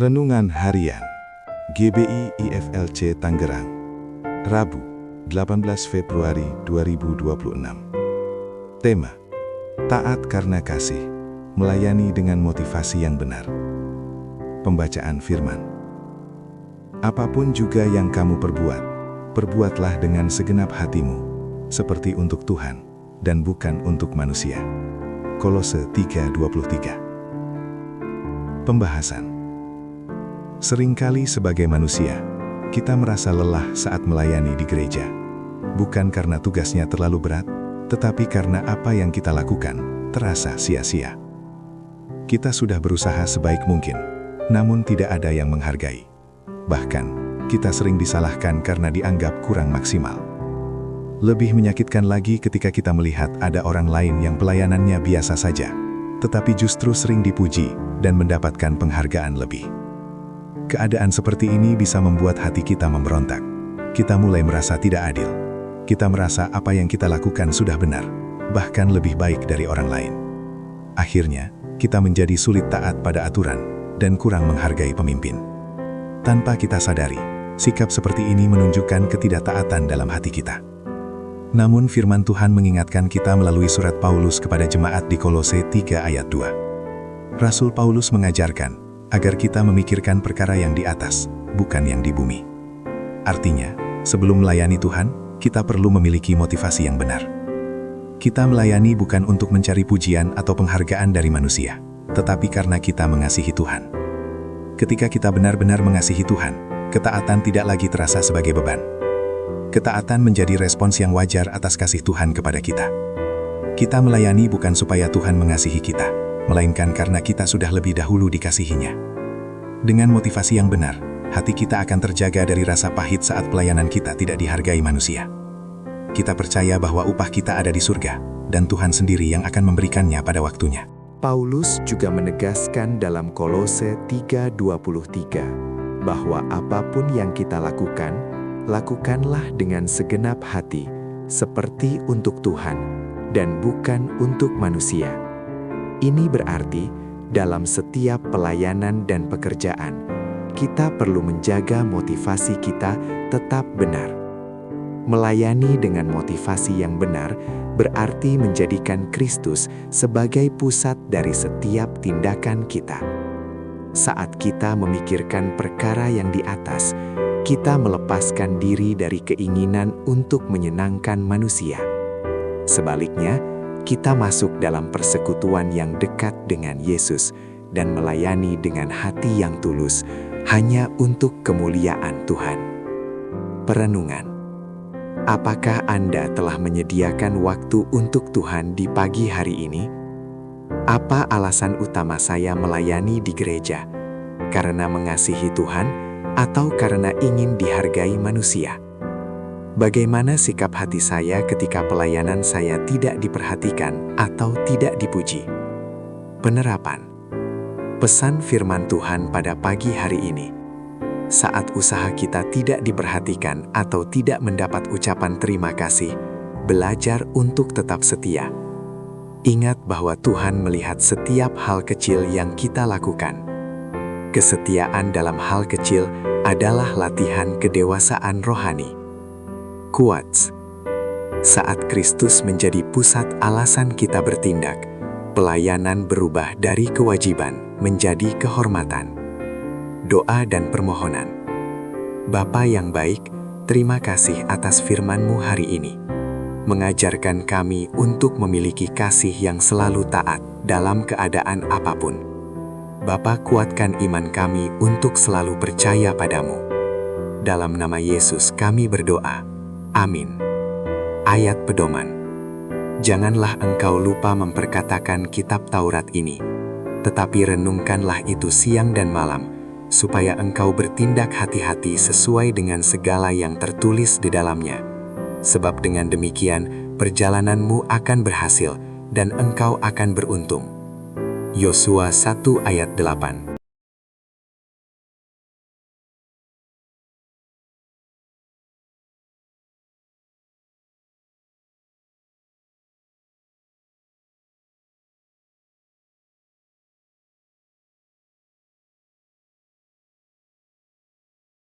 Renungan Harian GBI IFLC Tangerang, Rabu, 18 Februari 2026. Tema: Taat karena kasih, melayani dengan motivasi yang benar. Pembacaan firman. Apapun juga yang kamu perbuat, perbuatlah dengan segenap hatimu, seperti untuk Tuhan, dan bukan untuk manusia. Kolose 3:23. Pembahasan. Seringkali sebagai manusia, kita merasa lelah saat melayani di gereja. Bukan karena tugasnya terlalu berat, tetapi karena apa yang kita lakukan terasa sia-sia. Kita sudah berusaha sebaik mungkin, namun tidak ada yang menghargai. Bahkan, kita sering disalahkan karena dianggap kurang maksimal. Lebih menyakitkan lagi ketika kita melihat ada orang lain yang pelayanannya biasa saja, tetapi justru sering dipuji dan mendapatkan penghargaan lebih. Keadaan seperti ini bisa membuat hati kita memberontak. Kita mulai merasa tidak adil. Kita merasa apa yang kita lakukan sudah benar, bahkan lebih baik dari orang lain. Akhirnya, kita menjadi sulit taat pada aturan dan kurang menghargai pemimpin. Tanpa kita sadari, sikap seperti ini menunjukkan ketidaktaatan dalam hati kita. Namun firman Tuhan mengingatkan kita melalui surat Paulus kepada jemaat di Kolose 3 ayat 2. Rasul Paulus mengajarkan agar kita memikirkan perkara yang di atas, bukan yang di bumi. Artinya, sebelum melayani Tuhan, kita perlu memiliki motivasi yang benar. Kita melayani bukan untuk mencari pujian atau penghargaan dari manusia, tetapi karena kita mengasihi Tuhan. Ketika kita benar-benar mengasihi Tuhan, ketaatan tidak lagi terasa sebagai beban. Ketaatan menjadi respons yang wajar atas kasih Tuhan kepada kita. Kita melayani bukan supaya Tuhan mengasihi kita, melainkan karena kita sudah lebih dahulu dikasihinya. Dengan motivasi yang benar, hati kita akan terjaga dari rasa pahit saat pelayanan kita tidak dihargai manusia. Kita percaya bahwa upah kita ada di surga, dan Tuhan sendiri yang akan memberikannya pada waktunya. Paulus juga menegaskan dalam Kolose 3:23 bahwa apapun yang kita lakukan, lakukanlah dengan segenap hati, seperti untuk Tuhan, dan bukan untuk manusia. Ini berarti, dalam setiap pelayanan dan pekerjaan, kita perlu menjaga motivasi kita tetap benar. Melayani dengan motivasi yang benar berarti menjadikan Kristus sebagai pusat dari setiap tindakan kita. Saat kita memikirkan perkara yang di atas, kita melepaskan diri dari keinginan untuk menyenangkan manusia. Sebaliknya, kita masuk dalam persekutuan yang dekat dengan Yesus dan melayani dengan hati yang tulus hanya untuk kemuliaan Tuhan. Perenungan. Apakah Anda telah menyediakan waktu untuk Tuhan di pagi hari ini? Apa alasan utama saya melayani di gereja? Karena mengasihi Tuhan atau karena ingin dihargai manusia? Bagaimana sikap hati saya ketika pelayanan saya tidak diperhatikan atau tidak dipuji? Penerapan. Pesan firman Tuhan pada pagi hari ini. Saat usaha kita tidak diperhatikan atau tidak mendapat ucapan terima kasih, belajar untuk tetap setia. Ingat bahwa Tuhan melihat setiap hal kecil yang kita lakukan. Kesetiaan dalam hal kecil adalah latihan kedewasaan rohani. Quotes. Saat Kristus menjadi pusat alasan kita bertindak, pelayanan berubah dari kewajiban menjadi kehormatan. Doa dan permohonan. Bapa yang baik, terima kasih atas firman-Mu hari ini. Mengajarkan kami untuk memiliki kasih yang selalu taat dalam keadaan apapun. Bapa, kuatkan iman kami untuk selalu percaya padamu. Dalam nama Yesus kami berdoa. Amin. Ayat pedoman. Janganlah engkau lupa memperkatakan kitab Taurat ini, tetapi renungkanlah itu siang dan malam, supaya engkau bertindak hati-hati sesuai dengan segala yang tertulis di dalamnya. Sebab dengan demikian, perjalananmu akan berhasil, dan engkau akan beruntung. Yosua 1 ayat 8.